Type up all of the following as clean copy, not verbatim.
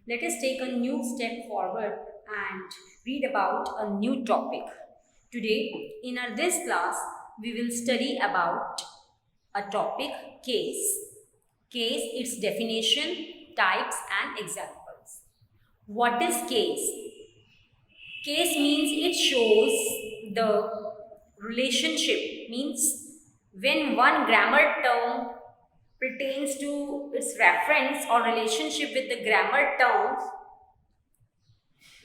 Let us take a new step forward and read about a new topic. Today, in this class, we will study about a topic case. Case, its definition, types and examples. What is case? Case means it shows the relationship, means when one grammar term pertains to its reference or relationship with the grammar terms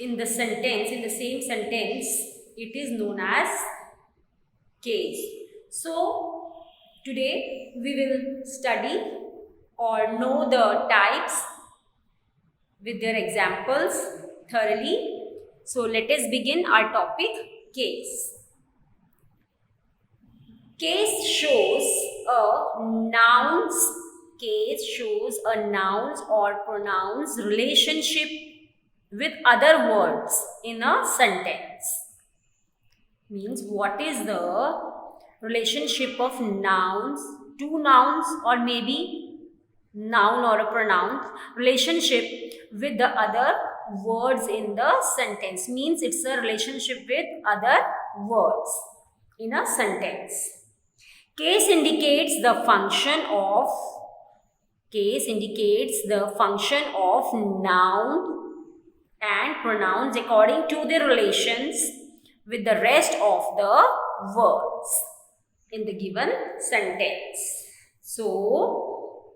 in the sentence, in the same sentence, it is known as case. So, today we will study or know the types with their examples thoroughly. So, let us begin our topic, case. Case shows a nouns. Case shows a nouns or pronouns relationship with other words in a sentence. Means what is the relationship of nouns, two nouns or maybe noun or a pronoun relationship with the other words in the sentence. Means it's a relationship with other words in a sentence. Case indicates the function of noun and pronouns according to their relations with the rest of the words in the given sentence. So,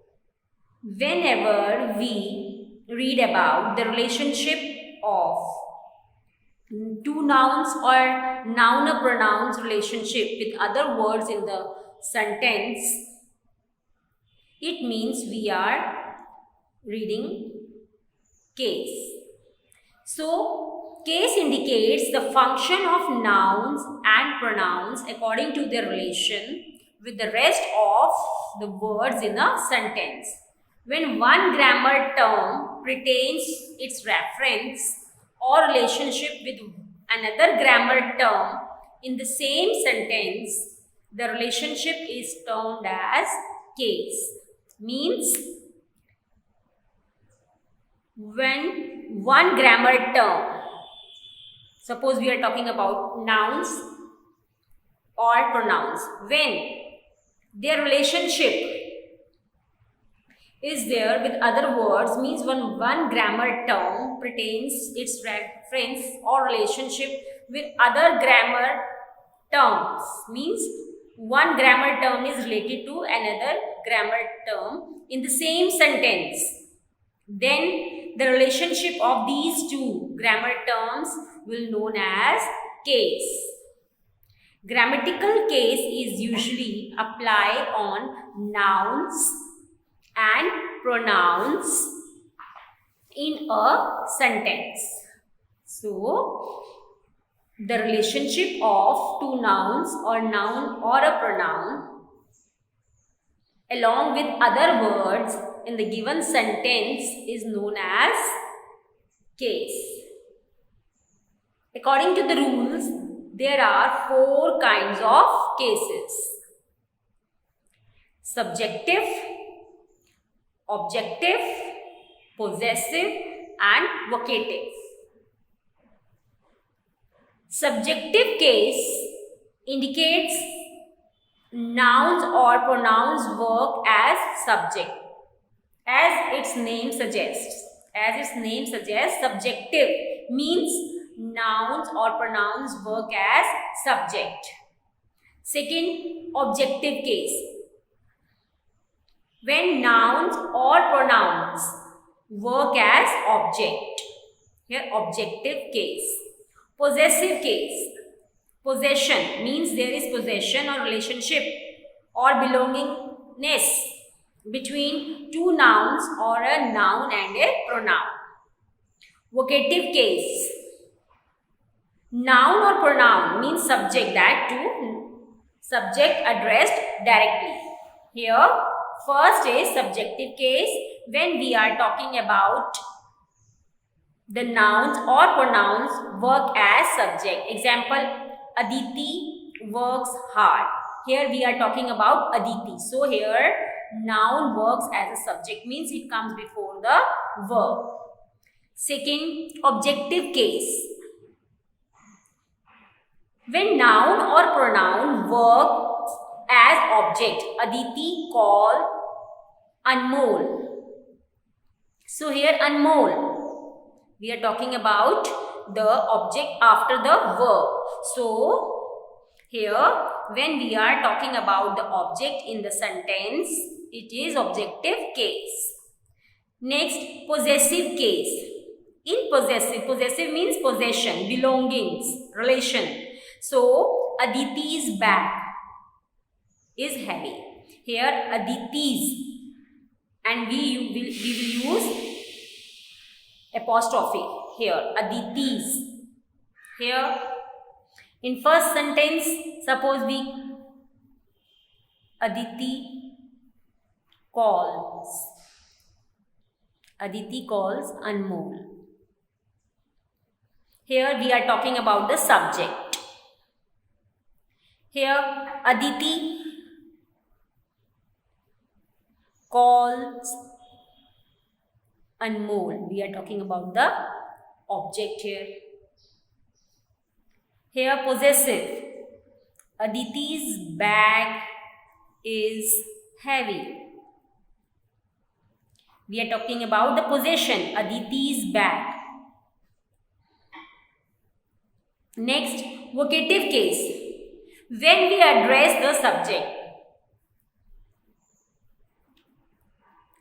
whenever we read about the relationship of two nouns or noun or pronouns relationship with other words in the sentence, it means we are reading case. So, case indicates the function of nouns and pronouns according to their relation with the rest of the words in a sentence. When one grammar term retains its reference or relationship with another grammar term in the same sentence, the relationship is termed as case. Means when one grammar term, suppose we are talking about nouns or pronouns, when their relationship is there with other words, means when one grammar term pertains its reference or relationship with other grammar terms, means one grammar term is related to another grammar term in the same sentence, then the relationship of these two grammar terms will be known as case. Grammatical case is usually applied on nouns and pronouns in a sentence. So, the relationship of two nouns or noun or a pronoun along with other words in the given sentence is known as case. According to the rules, there are 4 kinds of cases: subjective, objective, possessive and vocative. Subjective case indicates nouns or pronouns work as subject, as its name suggests. Subjective means nouns or pronouns work as subject. Second, objective case, when nouns or pronouns work as object. Here, objective case. Possessive case. Possession means there is possession or relationship or belongingness between two nouns or a noun and a pronoun. Vocative case. Noun or pronoun means subject, that too subject addressed directly. Here, first is subjective case, when we are talking about the nouns or pronouns work as subject. Example, Aditi works hard. Here we are talking about Aditi. So here noun works as a subject, means it comes before the verb. Second, objective case. When noun or pronoun works as object, Aditi called Anmol. So here Anmol, we are talking about the object after the verb. So here when we are talking about the object in the sentence, it is objective case. Next, possessive case. In possessive means possession, belongings, relation. So Aditi's bag is heavy. Here Aditi's, and we will use apostrophe here, Aditi's. Here in first sentence, suppose we Aditi calls Anmol. Here we are talking about the subject. Here Aditi calls Anmol. We are talking about the object here. Here possessive. Aditi's bag is heavy. We are talking about the possession, Aditi's bag. Next, vocative case. When we address the subject,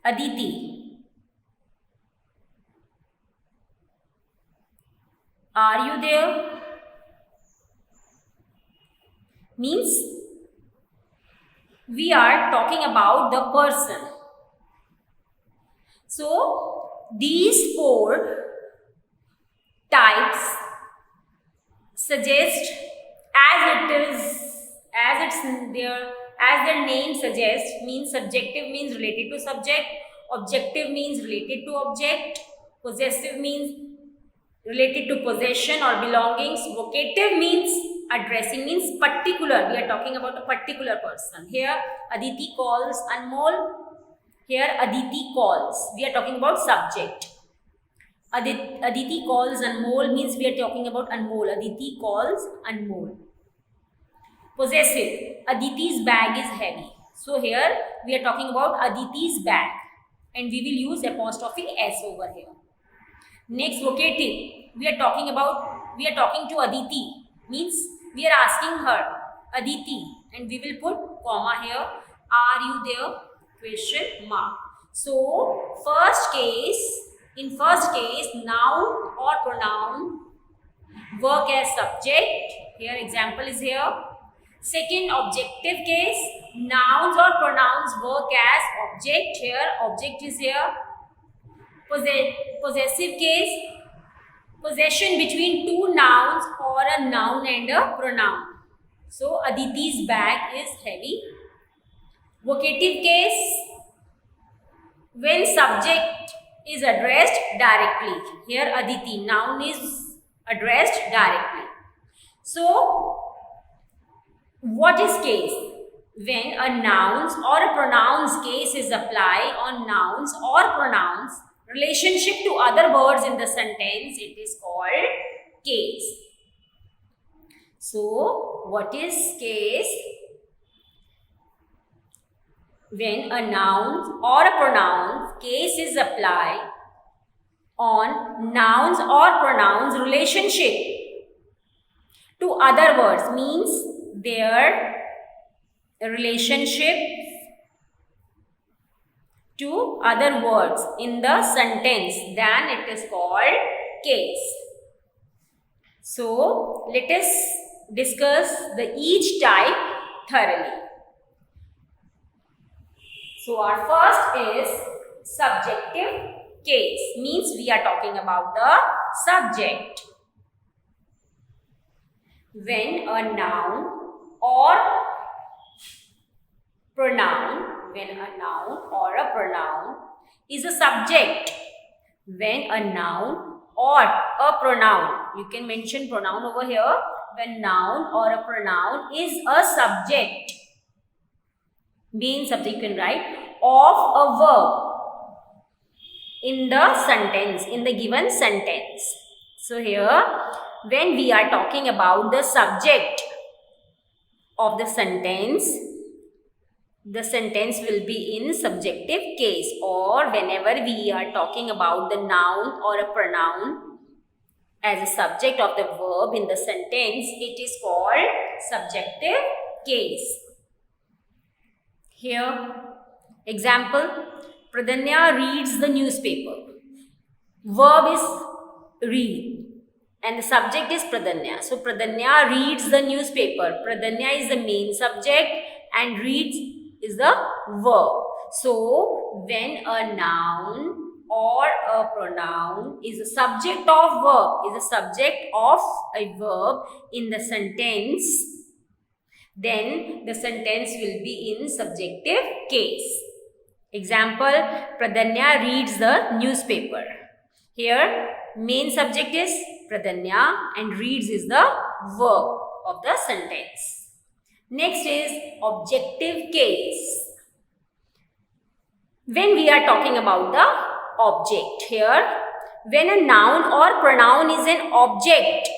Aditi, are you there? Means we are talking about the person. So these four types suggest as their name suggests, means subjective means related to subject, objective means related to object, possessive means related to possession or belongings, vocative means addressing, means particular. We are talking about a particular person. Here Aditi calls Anmol. Here Aditi calls. We are talking about subject. Aditi calls Anmol means we are talking about Anmol. Aditi calls Anmol. Possessive. Aditi's bag is heavy. So here we are talking about Aditi's bag, and we will use apostrophe S over here. Next, vocative. We are talking to Aditi, means we are asking her, Aditi, and we will put comma here. Are you there? Question mark. So in first case, noun or pronoun work as subject. Here example is here. Second, objective case, nouns or pronouns work as object. Here object is here. Possessive case, possession between two nouns or a noun and a pronoun. So Aditi's bag is heavy. Vocative case, when subject is addressed directly. Here Aditi, noun is addressed directly. So what is case? When a nouns or a pronouns case is applied on nouns or pronouns relationship to other words in the sentence, it is called case. So what is case? When a noun or a pronoun case is applied on nouns or pronouns relationship to other words, means their relationship to other words in the sentence, then it is called case. So let us discuss each type thoroughly. So our first is subjective case, means we are talking about the subject. When a noun or pronoun is a subject, when a noun or a pronoun, you can mention pronoun over here, when noun or a pronoun is a subject, main subject you can write, of a verb, in the sentence, in the given sentence. So here, when we are talking about the subject of the sentence will be in subjective case, or whenever we are talking about the noun or a pronoun as a subject of the verb in the sentence, it is called subjective case. Here, example, Pradanya reads the newspaper. Verb is read and the subject is Pradanya. So Pradanya reads the newspaper. Pradanya is the main subject and reads is the verb. So when a noun or a pronoun is a subject of a verb in the sentence, then the sentence will be in subjective case. Example, Pradanya reads the newspaper. Here, main subject is Pradanya and reads is the verb of the sentence. Next is objective case. When we are talking about the object, here, when a noun or pronoun is an object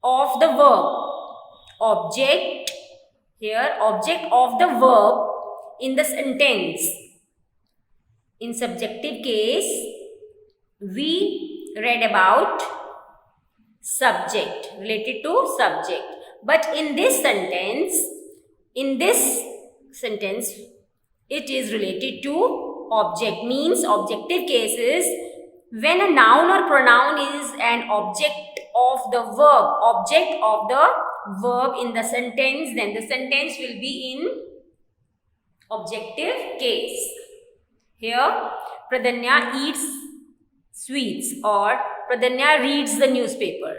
of the verb, object of the verb in the sentence. In subjective case, we read about subject, related to subject. But in this sentence, it is related to object. Means objective cases, when a noun or pronoun is an object of the verb in the sentence, then the sentence will be in objective case. Here, Pradanya eats sweets or Pradanya reads the newspaper.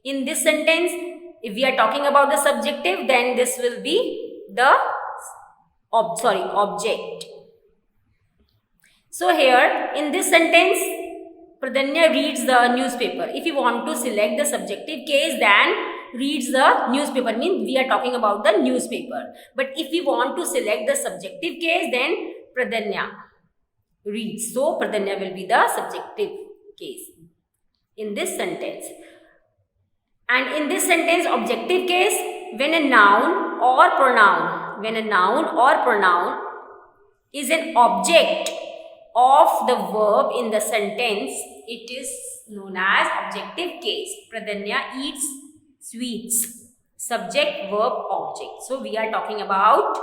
In this sentence, if we are talking about the subjective, then this will be the object. So here, in this sentence, Pradanya reads the newspaper. If you want to select the subjective case, then reads the newspaper, means we are talking about the newspaper. But if we want to select the subjective case, then Pradanya reads. So Pradanya will be the subjective case in this sentence. And in this sentence, objective case, when a noun or pronoun is an object of the verb in the sentence, it is known as objective case. Pradanya eats sweets. Subject, verb, object. So we are talking about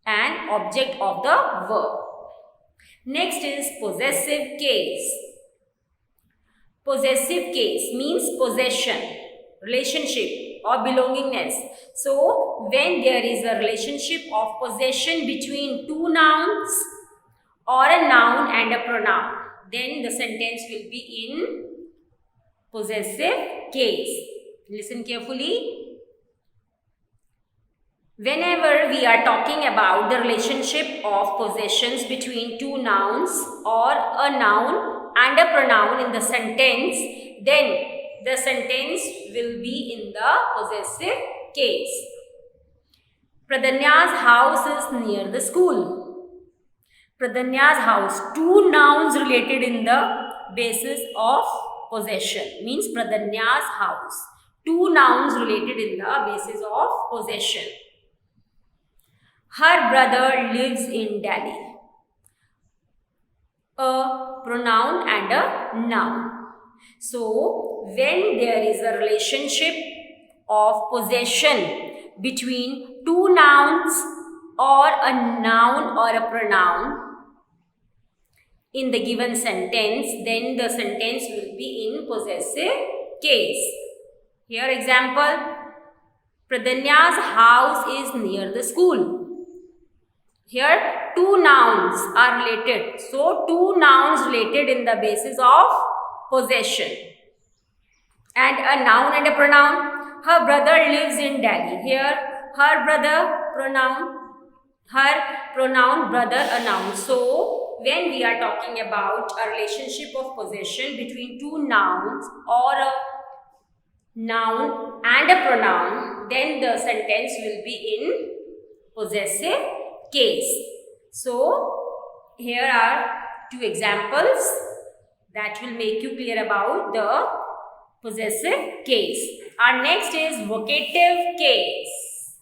an object of the verb. Next is possessive case. Possessive case means possession, relationship or belongingness. So when there is a relationship of possession between two nouns or a noun and a pronoun, then the sentence will be in possessive case. Listen carefully. Whenever we are talking about the relationship of possessions between two nouns or a noun and a pronoun in the sentence, then the sentence will be in the possessive case. Pradanya's house is near the school. Pradanya's house, two nouns related in the basis of possession, means Pradanya's house, two nouns related in the basis of possession. Her brother lives in Delhi. A pronoun and a noun. So, when there is a relationship of possession between two nouns or a noun or a pronoun in the given sentence, then the sentence will be in possessive case. Here example, Pradanya's house is near the school. Here two nouns are related. So two nouns related in the basis of possession. And a noun and a pronoun. Her brother lives in Delhi. Here her brother pronoun. Her pronoun, brother, a noun. So when we are talking about a relationship of possession between two nouns or a noun and a pronoun, then the sentence will be in possessive case. So here are two examples that will make you clear about the possessive case. Our next is vocative case.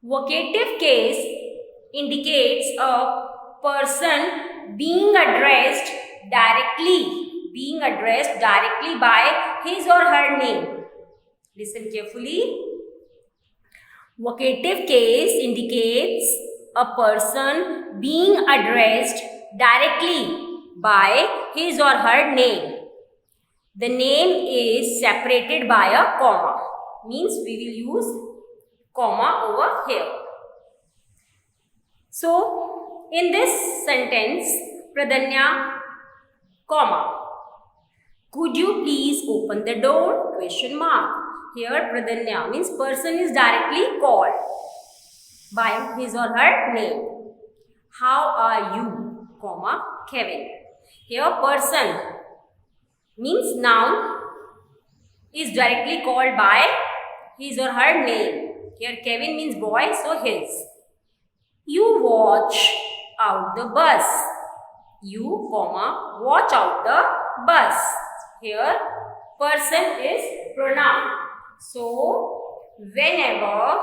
Vocative case indicates a person being addressed directly by his or her name. Listen carefully. Vocative case indicates a person being addressed directly by his or her name. The name is separated by a comma. Means we will use comma over here. So, in this sentence, Pradanya, comma, could you please open the door? Question mark. Here, Pradanya means person is directly called by his or her name. How are you? Comma, Kevin. Here, person means noun is directly called by his or her name. Here, Kevin means boy, so his. You watch out the bus. You, comma, watch out the bus. Here, person is pronoun. So, whenever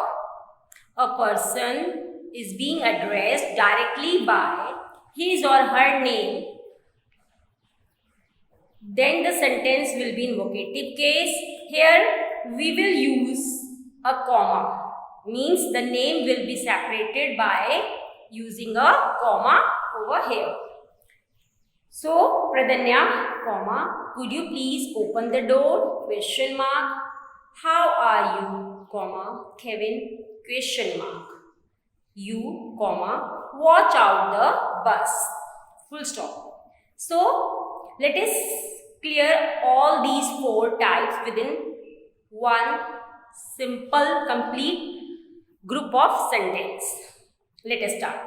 a person is being addressed directly by his or her name, then the sentence will be in vocative case. Here, we will use a comma. Means the name will be separated by using a comma over here. So, Pradanya, comma, could you please open the door? Question mark. How are you? Comma, Kevin, question mark. You, comma, watch out the bus. Full stop. So, let us clear all these four types within one simple, complete group of sentence. Let us start.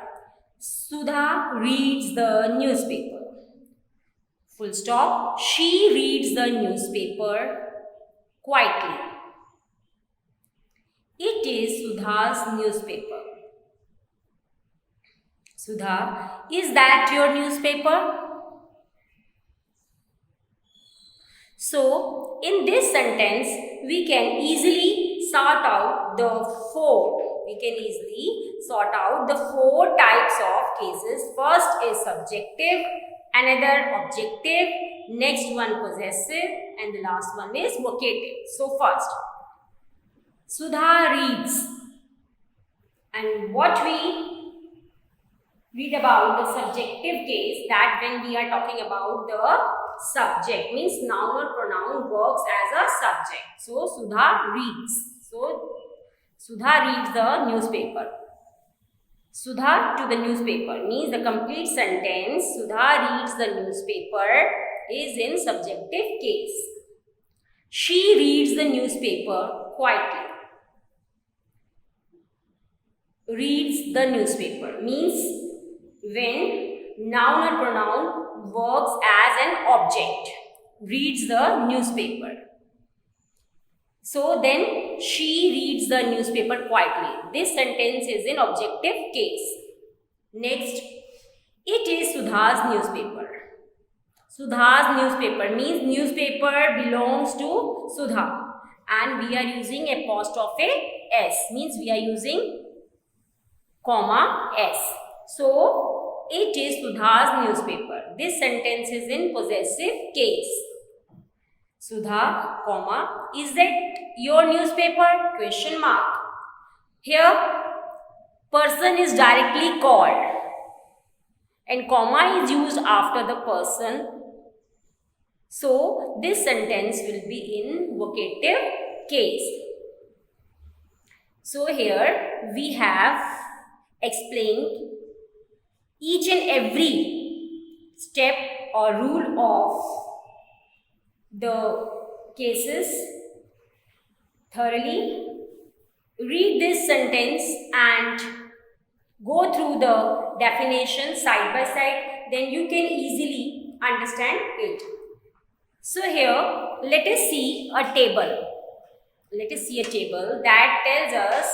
Sudha reads the newspaper. Full stop. She reads the newspaper quietly. It is Sudha's newspaper. Sudha, is that your newspaper? So, in this sentence, we can easily sort out the four. Types of cases. First is subjective, another objective, next one possessive, and the last one is vocative. So, first, Sudha reads. And what we read about the subjective case, that when we are talking about the subject, means noun or pronoun works as a subject. So, Sudha reads. So, Sudha reads the newspaper. Sudha to the newspaper means the complete sentence, Sudha reads the newspaper, is in subjective case. She reads the newspaper quietly. Reads the newspaper means when noun or pronoun works as an object, reads the newspaper. So then she reads the newspaper quietly. This sentence is in objective case. Next, it is Sudha's newspaper. Sudha's newspaper means newspaper belongs to Sudha, and we are using apostrophe S, means we are using comma S. So, it is Sudha's newspaper. This sentence is in possessive case. Sudha, comma, is that your newspaper? Question mark. Here, person is directly called and comma is used after the person. So, this sentence will be in vocative case. So, here we have explained each and every step or rule of the cases thoroughly. Read this sentence and go through the definition side by side, then you can easily understand it. So here, let us see a table. Let us see a table that tells us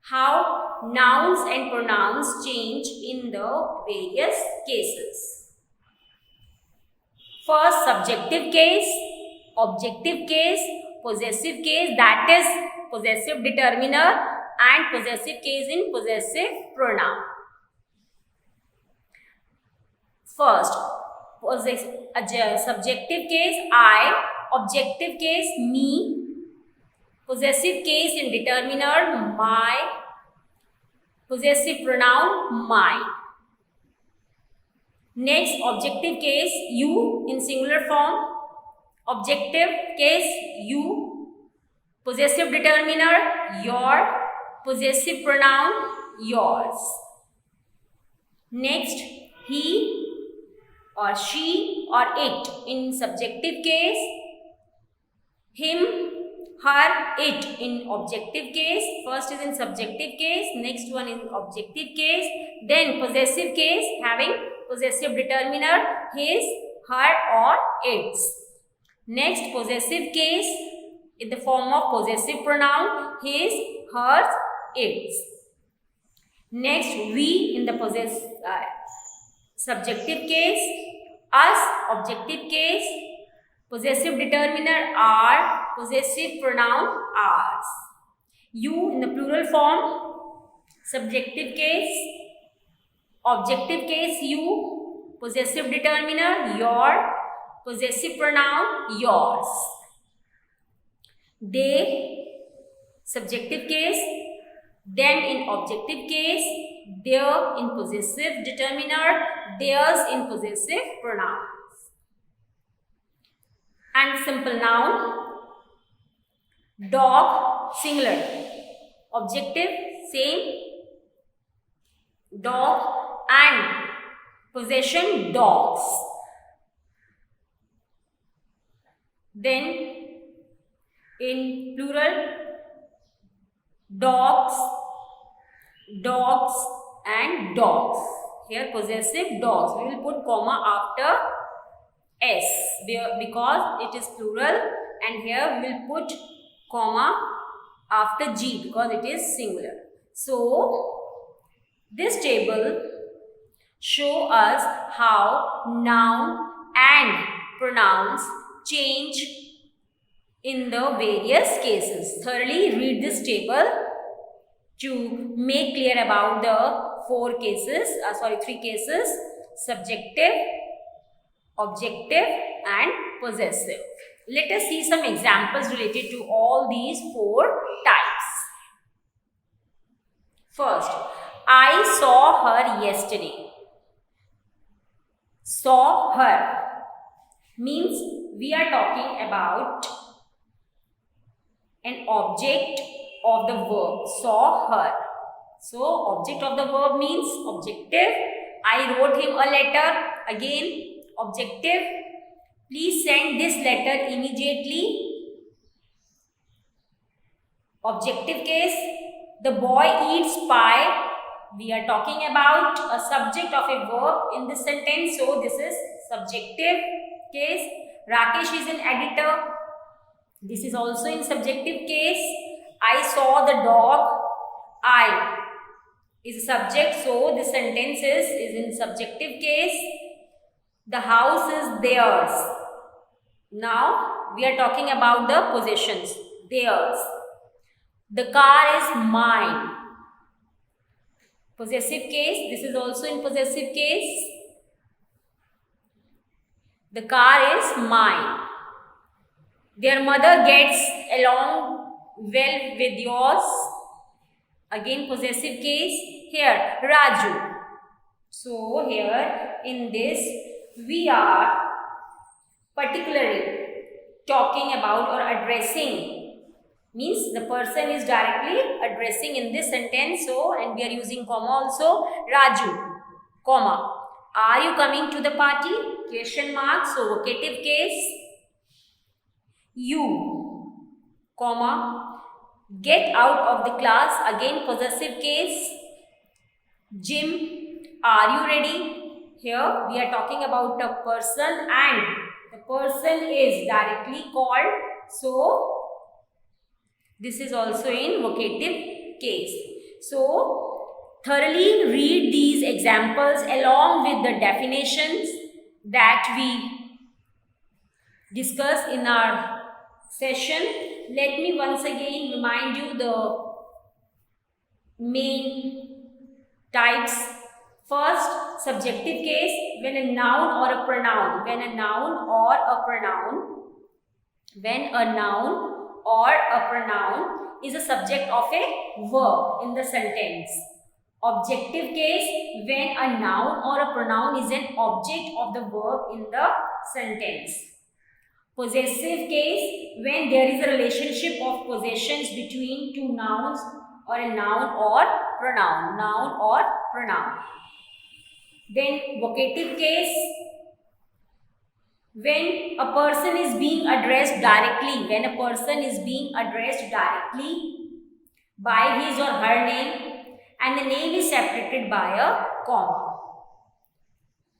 how nouns and pronouns change in the various cases. First, subjective case, objective case, possessive case, that is possessive determiner, and possessive case in possessive pronoun. First, subjective case I, objective case me, possessive case in determiner my, possessive pronoun mine. Next, objective case you in singular form, objective case you, possessive determiner your, possessive pronoun yours. Next, he or she or it in subjective case, him, her, it in objective case. First is in subjective case, next one in objective case, then possessive case having possessive determiner his, her or its. Next, possessive case in the form of possessive pronoun his, hers, its. Next, we in the subjective case, us, objective case, possessive determiner our, possessive pronoun ours. You in the plural form, subjective case, objective case you, possessive determiner your, possessive pronoun yours. They, subjective case, them in objective case, their in possessive determiner, theirs in possessive pronouns. And simple noun, dog, singular, objective, same, dog, and possession, dogs. Then in plural, dogs, dogs and dogs. Here possessive dogs. We will put comma after S because it is plural, and here we will put comma after G because it is singular. So this table shows us how noun and pronouns change in the various cases. Thoroughly read this table to make clear about the three cases: subjective, objective and possessive. Let us see some examples related to all these four types. First, I saw her yesterday. Saw her means we are talking about an object of the verb. Saw her. So, object of the verb means objective. I wrote him a letter. Again, objective. Please send this letter immediately. Objective case. The boy eats pie. We are talking about a subject of a verb in this sentence. So, this is subjective case. Rakesh is an editor. This is also in subjective case. I saw the dog. I is a subject. So, this sentence is in subjective case. The house is theirs. Now, we are talking about the possessions. Theirs. The car is mine. Possessive case. This is also in possessive case. The car is mine. Their mother gets along well with yours. Again, possessive case. Here, Raju. So, here in this, we are particularly talking about or addressing. Means the person is directly addressing in this sentence. So, and we are using comma also. Raju, comma. Are you coming to the party? Question mark. So, vocative case. You, comma. Get out of the class. Again, possessive case. Jim, are you ready? Here we are talking about a person and the person is directly called. So, this is also in vocative case. So, thoroughly read these examples along with the definitions that we discussed in our session. Let me once again remind you the main types. First, subjective case, when a noun or a pronoun, when a noun or a pronoun is a subject of a verb in the sentence. Objective case, when a noun or a pronoun is an object of the verb in the sentence. Possessive case, when there is a relationship of possessions between two nouns or a noun or pronoun. Then vocative case, when a person is being addressed directly, by his or her name and the name is separated by a comma.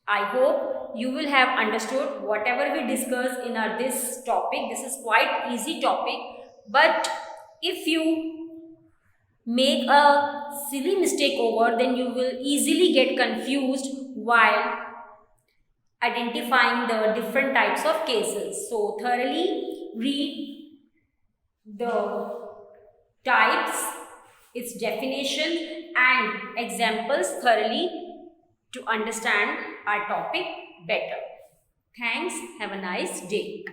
I hope you will have understood whatever we discussed in this topic. This is quite easy topic, but if you make a silly mistake over, then you will easily get confused while identifying the different types of cases. So thoroughly read the types, its definition and examples thoroughly to understand our topic better. Thanks. Have a nice day.